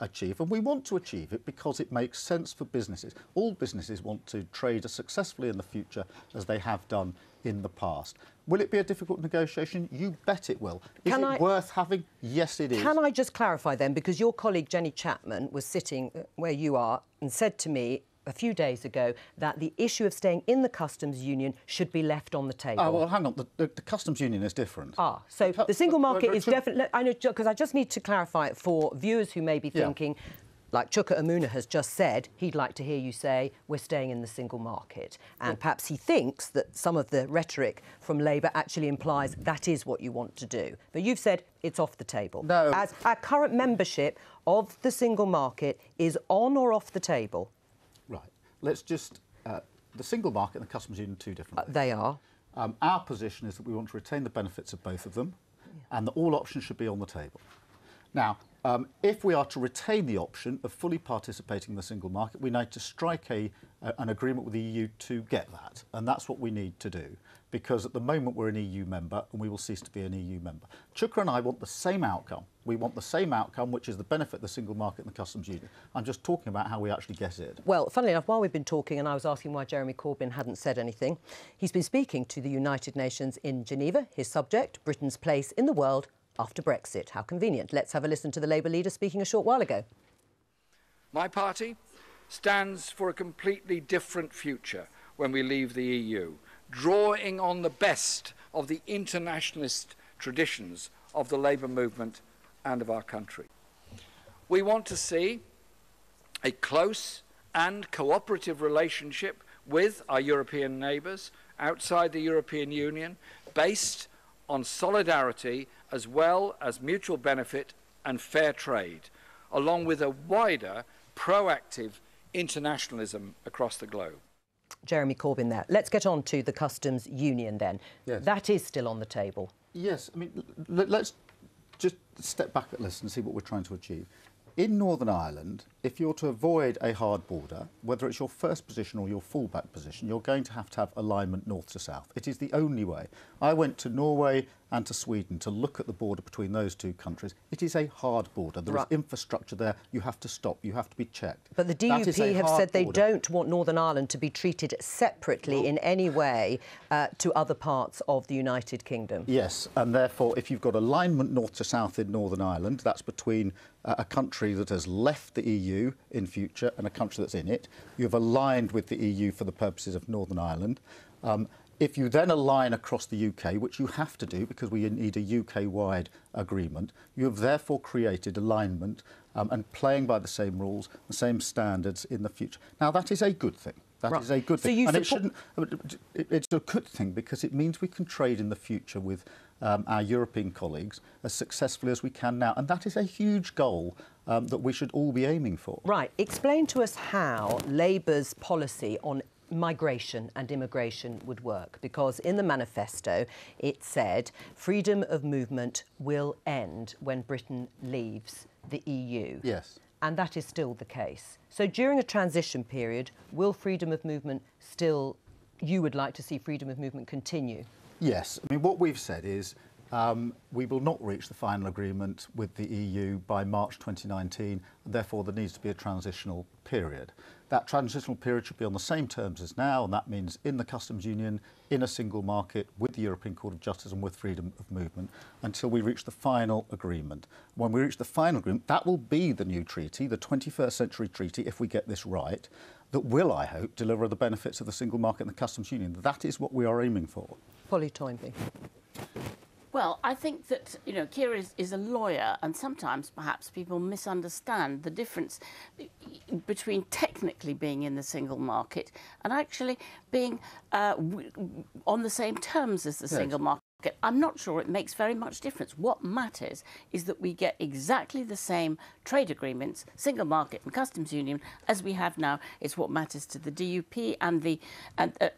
achieve, and we want to achieve it because it makes sense for businesses. All businesses want to trade as successfully in the future as they have done in the past. Will it be a difficult negotiation? You bet it will. Is it worth having? Yes, it is. Can I just clarify then, because your colleague Jenny Chapman was sitting where you are and said to me a few days ago that the issue of staying in the customs union should be left on the table. Oh, well, hang on. The customs union is different. So the single market is definitely... I know, because I just need to clarify it for viewers who may be thinking, like Chuka Umunna has just said, he'd like to hear you say, we're staying in the single market. And perhaps he thinks that some of the rhetoric from Labour actually implies that is what you want to do. But you've said it's off the table. No. As our current membership of the single market is on or off the table? Right. Let's just... the single market and the customs union are two different things. They are. Our position is that we want to retain the benefits of both of them, and that all options should be on the table. Now, if we are to retain the option of fully participating in the single market, we need to strike an agreement with the EU to get that, and that's what we need to do, because at the moment we're an EU member and we will cease to be an EU member. Chuka and I want the same outcome. We want the same outcome, which is the benefit of the single market and the customs union. I'm just talking about how we actually get it. Well, funnily enough, while we've been talking, and I was asking why Jeremy Corbyn hadn't said anything, he's been speaking to the United Nations in Geneva. His subject, Britain's place in the world after Brexit. How convenient. Let's have a listen to the Labour leader speaking a short while ago. My party stands for a completely different future when we leave the EU, drawing on the best of the internationalist traditions of the Labour movement and of our country. We want to see a close and cooperative relationship with our European neighbours outside the European Union, based on solidarity as well as mutual benefit and fair trade, along with a wider, proactive internationalism across the globe. Jeremy Corbyn there. Let's get on to the customs union then. Yes. That is still on the table. Yes, I mean, let's just step back at this and see what we're trying to achieve. In Northern Ireland, if you're to avoid a hard border, whether it's your first position or your fallback position, you're going to have alignment north to south. It is the only way. I went to Norway and to Sweden to look at the border between those two countries. It is a hard border. There is infrastructure there. You have to stop. You have to be checked. But the DUP have said they don't want Northern Ireland to be treated separately in any way to other parts of the United Kingdom. Yes, and therefore, if you've got alignment north to south in Northern Ireland, that's between a country that has left the EU in future and a country that's in it. You've aligned with the EU for the purposes of Northern Ireland. If you then align across the UK, which you have to do because we need a UK-wide agreement, you have therefore created alignment and playing by the same rules, the same standards in the future. Now, that is a good thing. That is a good So thing. you And it's a good thing because it means we can trade in the future with our European colleagues as successfully as we can now. And that is a huge goal that we should all be aiming for. Right. Explain to us how Labour's policy on migration and immigration would work, because in the manifesto it said freedom of movement will end when Britain leaves the EU. Yes. And that is still the case. So during a transition period, will freedom of movement still, you would like to see freedom of movement continue? Yes. I mean, what we've said is we will not reach the final agreement with the EU by March 2019, and therefore there needs to be a transitional period. That transitional period should be on the same terms as now, and that means in the customs union, in a single market, with the European Court of Justice and with freedom of movement, until we reach the final agreement. When we reach the final agreement, that will be the new treaty, the 21st century treaty, if we get this right, that will, I hope, deliver the benefits of the single market and the customs union. That is what we are aiming for. Polly Toynbee. Well, I think that, you know, Keir is a lawyer, and sometimes perhaps people misunderstand the difference between technically being in the single market and actually being on the same terms as the single market. I'm not sure it makes very much difference. What matters is that we get exactly the same trade agreements, single market and customs union, as we have now. It's what matters to the DUP and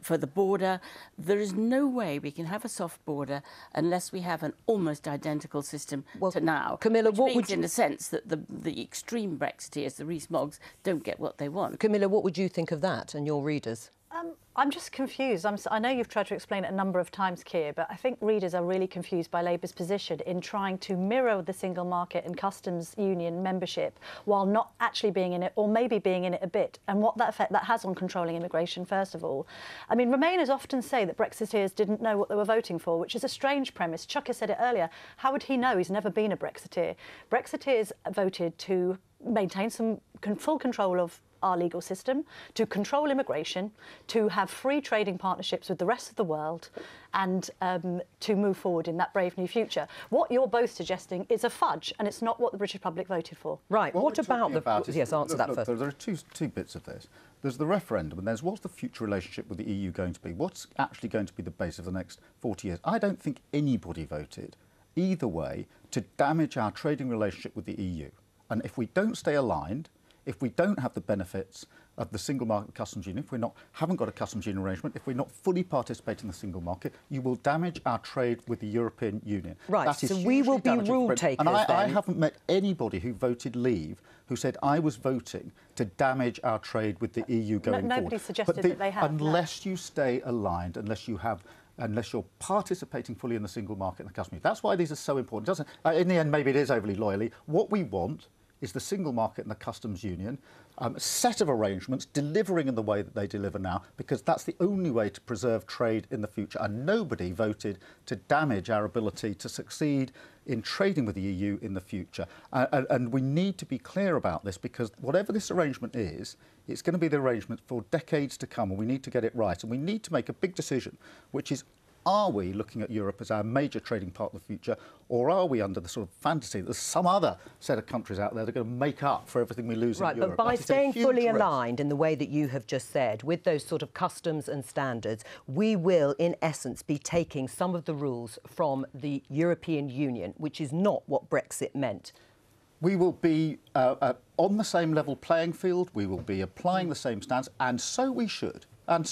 for the border. There is no way we can have a soft border unless we have an almost identical system to now. Camilla, which means, in a sense, that the extreme Brexiteers, the Rees-Moggs, don't get what they want. Camilla, what would you think of that and your readers? I'm just confused. I know you've tried to explain it a number of times, Keir, but I think readers are really confused by Labour's position in trying to mirror the single market and customs union membership while not actually being in it, or maybe being in it a bit, and what that effect that has on controlling immigration, first of all. I mean, Remainers often say that Brexiteers didn't know what they were voting for, which is a strange premise. Chuck has said it earlier. How would he know? He's never been a Brexiteer. Brexiteers voted to maintain some full control of our legal system, to control immigration, to have free trading partnerships with the rest of the world, and to move forward in that brave new future. What you're both suggesting is a fudge, and it's not what the British public voted for. Right. What about the... Yes, answer that first. There are two bits of this. There's the referendum, and there's what's the future relationship with the EU going to be? What's actually going to be the base of the next 40 years? I don't think anybody voted either way to damage our trading relationship with the EU. And if we don't stay aligned, if we don't have the benefits of the single market customs union, if we haven't got a customs union arrangement, if we're not fully participating in the single market, you will damage our trade with the European Union. Right, that is so we will be rule takers. And I haven't met anybody who voted leave who said, I was voting to damage our trade with the EU going forward. Nobody suggested that they have. Unless you stay aligned, unless you're participating fully in the single market and the customs union. That's why these are so important. In the end, maybe it is overly loyally. What we want is the single market and the customs union, a set of arrangements delivering in the way that they deliver now, because that's the only way to preserve trade in the future. And nobody voted to damage our ability to succeed in trading with the EU in the future. And we need to be clear about this, because whatever this arrangement is, it's going to be the arrangement for decades to come, and we need to get it right. And we need to make a big decision, which is, are we looking at Europe as our major trading partner of the future, or are we under the sort of fantasy that there's some other set of countries out there that are going to make up for everything we lose in Europe? Right, but by staying fully aligned in the way that you have just said, with those sort of customs and standards, we will, in essence, be taking some of the rules from the European Union, which is not what Brexit meant. We will be on the same level playing field, we will be applying the same standards, and so we should. And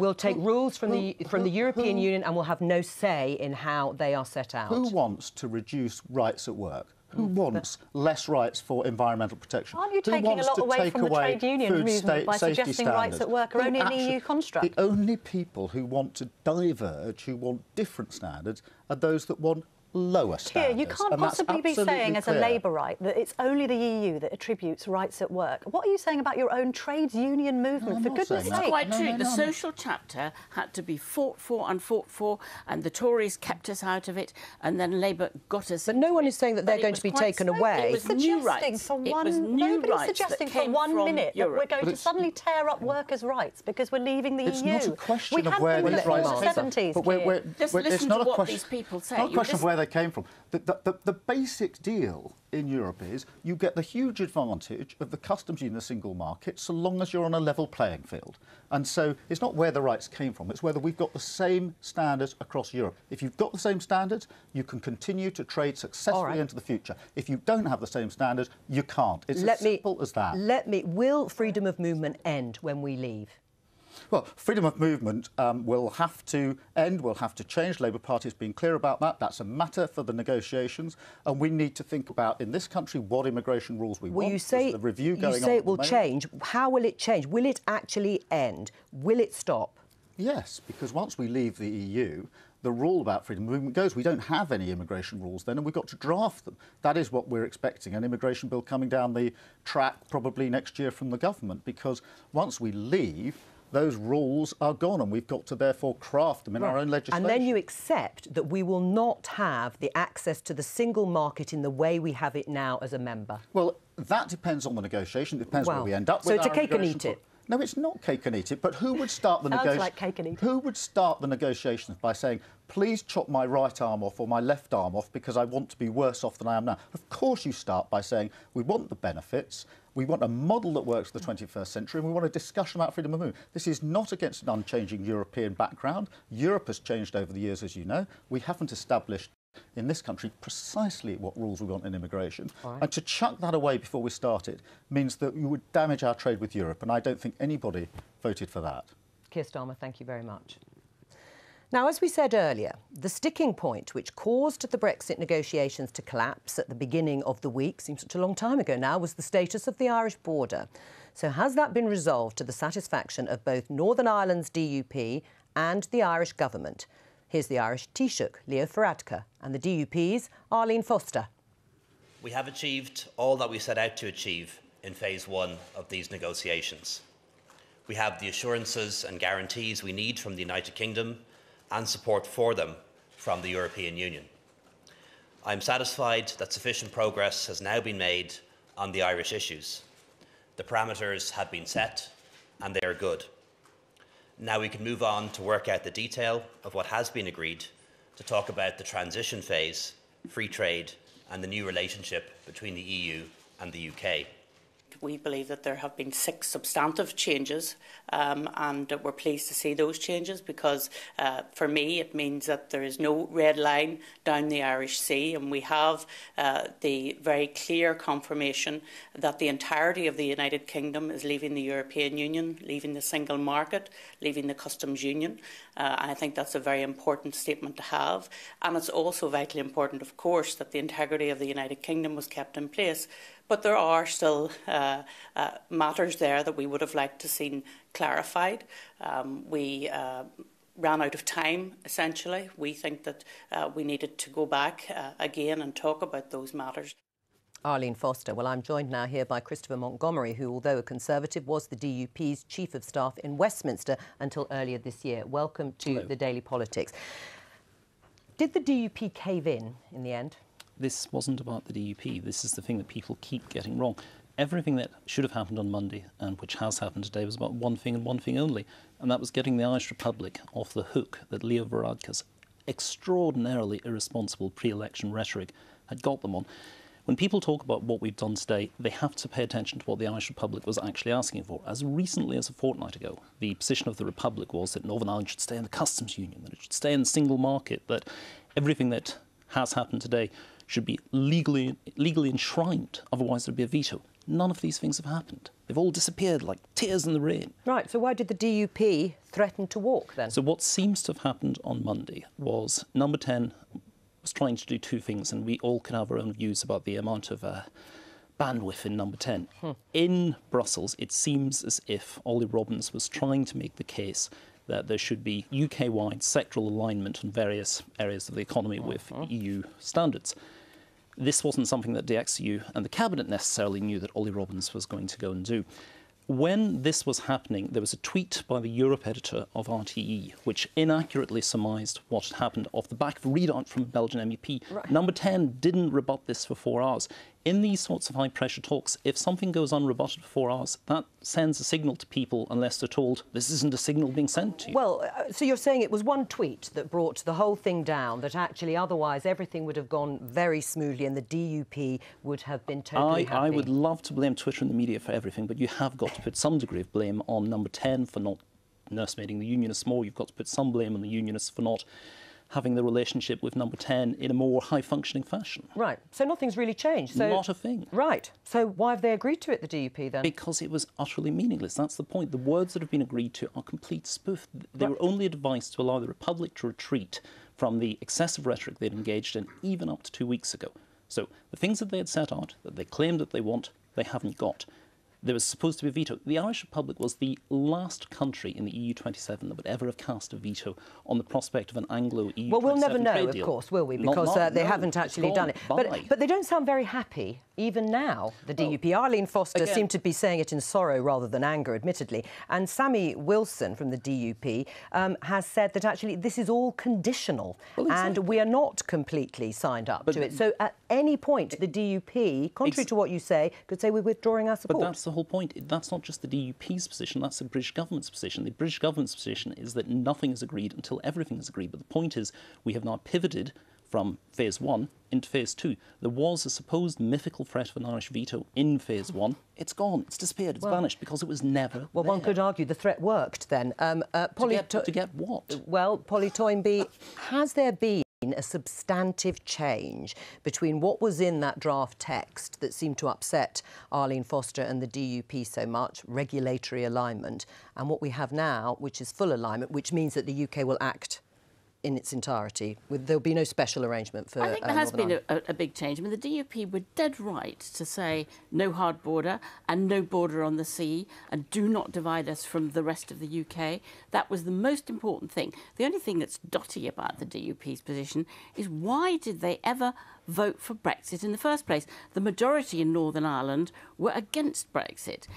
we'll take rules from the European Union, and we'll have no say in how they are set out. Who wants to reduce rights at work? Who wants less rights for environmental protection? Aren't you taking a lot away from the trade union movement by suggesting rights at work are only an EU construct? The only people who want to diverge, who want different standards, are those that want lower standards. You can't possibly be saying as a Labour right that it's only the EU that attributes rights at work. What are you saying about your own trade union movement? For goodness sake. It's quite true. The social chapter had to be fought for, and the Tories kept us out of it, and then Labour got us. But no one is saying that they're going to be taken away. It was new rights. Nobody's suggesting for 1 minute that we're going to suddenly tear up workers' rights because we're leaving the EU. It's not a question of where these rights came from. Just listen to what these people say. It's not a question of where they came from. The basic deal in Europe is you get the huge advantage of the customs union, the single market, so long as you're on a level playing field. And so it's not where the rights came from, it's whether we've got the same standards across Europe. If you've got the same standards, you can continue to trade successfully into the future. If you don't have the same standards, you can't. It's as simple as that. Will freedom of movement end when we leave? Well, freedom of movement will have to end, will have to change. Labour Party has been clear about that. That's a matter for the negotiations. And we need to think about, in this country, what immigration rules we want. You say, the review going you say it will change. How will it change? Will it actually end? Will it stop? Yes, because once we leave the EU, the rule about freedom of movement goes. We don't have any immigration rules then, and we've got to draft them. That is what we're expecting, an immigration bill coming down the track probably next year from the government, because once we leave, those rules are gone, and we've got to therefore craft them in our own legislation. And then you accept that we will not have the access to the single market in the way we have it now as a member. Well, that depends on the negotiation. It depends where we end up with. So it's a cake and eat it. No, it's not cake and eat it. But who would start the Who would start the negotiations by saying, please chop my right arm off or my left arm off because I want to be worse off than I am now? Of course you start by saying, we want the benefits, we want a model that works for the 21st century, and we want a discussion about freedom of movement. This is not against an unchanging European background. Europe has changed over the years, as you know. We haven't established in this country precisely what rules we want in immigration. And to chuck that away before we start it means that you would damage our trade with Europe, and I don't think anybody voted for that. Keir Starmer, thank you very much. Now, as we said earlier, the sticking point which caused the Brexit negotiations to collapse at the beginning of the week, seems such a long time ago now, was the status of the Irish border. So has that been resolved to the satisfaction of both Northern Ireland's DUP and the Irish government? Here's the Irish Taoiseach, Leo Varadkar, and the DUP's Arlene Foster. We have achieved all that we set out to achieve in phase one of these negotiations. We have the assurances and guarantees we need from the United Kingdom and support for them from the European Union. I am satisfied that sufficient progress has now been made on the Irish issues. The parameters have been set and they are good. Now we can move on to work out the detail of what has been agreed, to talk about the transition phase, free trade and the new relationship between the EU and the UK. We believe that there have been 6 substantive changes and we're pleased to see those changes because for me it means that there is no red line down the Irish Sea, and we have the very clear confirmation that the entirety of the United Kingdom is leaving the European Union, leaving the single market, leaving the customs union, and I think that's a very important statement to have. And it's also vitally important, of course, that the integrity of the United Kingdom was kept in place. But there are still matters there that we would have liked to see clarified. We ran out of time, essentially. We think that we needed to go back again and talk about those matters. Arlene Foster. Well, I'm joined now here by Christopher Montgomery, who, although a Conservative, was the DUP's Chief of Staff in Westminster until earlier this year. Welcome to the Daily Politics. Did the DUP cave in the end? This wasn't about the DUP. This is the thing that people keep getting wrong. Everything that should have happened on Monday, and which has happened today, was about one thing and one thing only, and that was getting the Irish Republic off the hook that Leo Varadkar's extraordinarily irresponsible pre-election rhetoric had got them on. When people talk about what we've done today, they have to pay attention to what the Irish Republic was actually asking for. As recently as a fortnight ago, the position of the Republic was that Northern Ireland should stay in the customs union, that it should stay in the single market, that everything that has happened today should be legally enshrined, otherwise there'd be a veto. None of these things have happened. They've all disappeared like tears in the rain. Right, so why did the DUP threaten to walk then? So what seems to have happened on Monday was Number 10 was trying to do 2 things, and we all can have our own views about the amount of bandwidth in Number 10. In Brussels, it seems as if Ollie Robbins was trying to make the case that there should be UK-wide sectoral alignment on various areas of the economy with EU standards. This wasn't something that the XU and the Cabinet necessarily knew that Ollie Robbins was going to go and do. When this was happening, there was a tweet by the Europe editor of RTE, which inaccurately surmised what had happened off the back of a readout from a Belgian MEP. Right. Number 10 didn't rebut this for 4 hours. In these sorts of high-pressure talks, if something goes unrebutted for 4 hours, that sends a signal to people unless they're told this isn't a signal being sent to you. Well, so you're saying it was one tweet that brought the whole thing down, that actually otherwise everything would have gone very smoothly and the DUP would have been totally happy? I would love to blame Twitter and the media for everything, but you have got to put some degree of blame on Number 10 for not nursemaiding the unionists more. You've got to put some blame on the unionists for not having the relationship with Number 10 in a more high-functioning fashion. Right. So nothing's really changed. So, not a thing. Right. So why have they agreed to it, the DUP, then? Because it was utterly meaningless. That's the point. The words that have been agreed to are complete spoof. They were only a device to allow the Republic to retreat from the excessive rhetoric they'd engaged in even up to 2 weeks ago. So the things that they had set out, that they claimed that they want, they haven't got. There was supposed to be a veto. The Irish Republic was the last country in the EU27 that would ever have cast a veto on the prospect of an Anglo-EU. Well, we'll never know, of course, will we? Because they haven't actually done it. But they don't sound very happy, even now, the DUP. Arlene Foster seemed to be saying it in sorrow rather than anger, admittedly. And Sammy Wilson from the DUP has said that actually this is all conditional and we are not completely signed up to it. So at any point, the DUP, contrary to what you say, could say we're withdrawing our support. But that's the whole point. That's not just the DUP's position, that's the British government's position. The British government's position is that nothing is agreed until everything is agreed. But the point is, we have now pivoted from phase 1 into phase 2. There was a supposed mythical threat of an Irish veto in phase 1. It's gone, it's disappeared, it's vanished, because it was never there. One could argue the threat worked then. To get what? Well, Polly Toynbee, has there been a substantive change between what was in that draft text that seemed to upset Arlene Foster and the DUP so much, regulatory alignment, and what we have now, which is full alignment, which means that the UK will act in its entirety? There'll be no special arrangement for I think there has been a big change. I mean, the DUP were dead right to say no hard border and no border on the sea and do not divide us from the rest of the UK. That was the most important thing. The only thing that's dotty about the DUP's position is why did they ever vote for Brexit in the first place? The majority in Northern Ireland were against Brexit.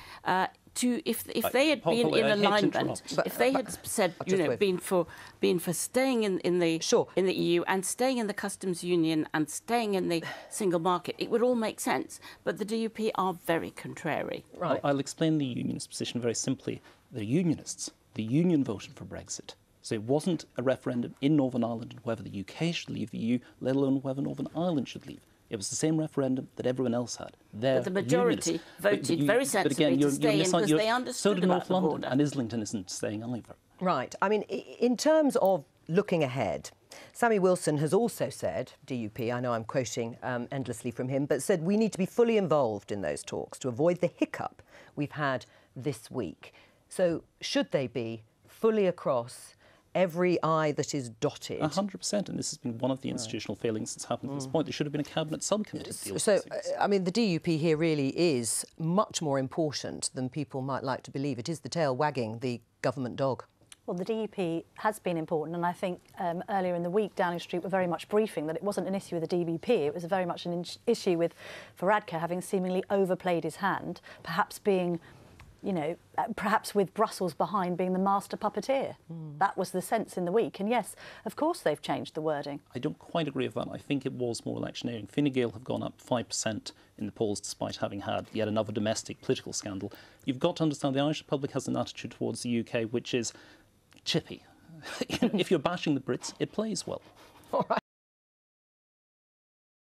If they had been in alignment, if they had said, been for staying in the EU and staying in the customs union and staying in the single market, it would all make sense. But the DUP are very contrary. Right. I'll explain the unionist position very simply. They're unionists. The union voted for Brexit. So it wasn't a referendum in Northern Ireland on whether the UK should leave the EU, let alone whether Northern Ireland should leave. It was the same referendum that everyone else had. But the majority voted very sensibly to stay in because they understood about the border. So did North London, and Islington isn't staying either. Right. I mean, in terms of looking ahead, Sammy Wilson has also said, DUP, I know I'm quoting endlessly from him, but said we need to be fully involved in those talks to avoid the hiccup we've had this week. So should they be fully across every I that is dotted? 100%, and this has been one of the institutional failings that's happened at this point. There should have been a cabinet subcommittee. So, I mean, the DUP here really is much more important than people might like to believe. It is the tail wagging the government dog. Well, the DUP has been important, and I think earlier in the week, Downing Street were very much briefing that it wasn't an issue with the DUP, it was very much an issue with Varadkar having seemingly overplayed his hand, perhaps being, perhaps with Brussels behind being the master puppeteer. That was the sense in the week. And yes, of course they've changed the wording. I don't quite agree with that. I think it was more electioneering. Fine Gael have gone up 5% in the polls despite having had yet another domestic political scandal. You've got to understand the Irish Republic has an attitude towards the UK which is chippy. If you're bashing the Brits, it plays well. All right.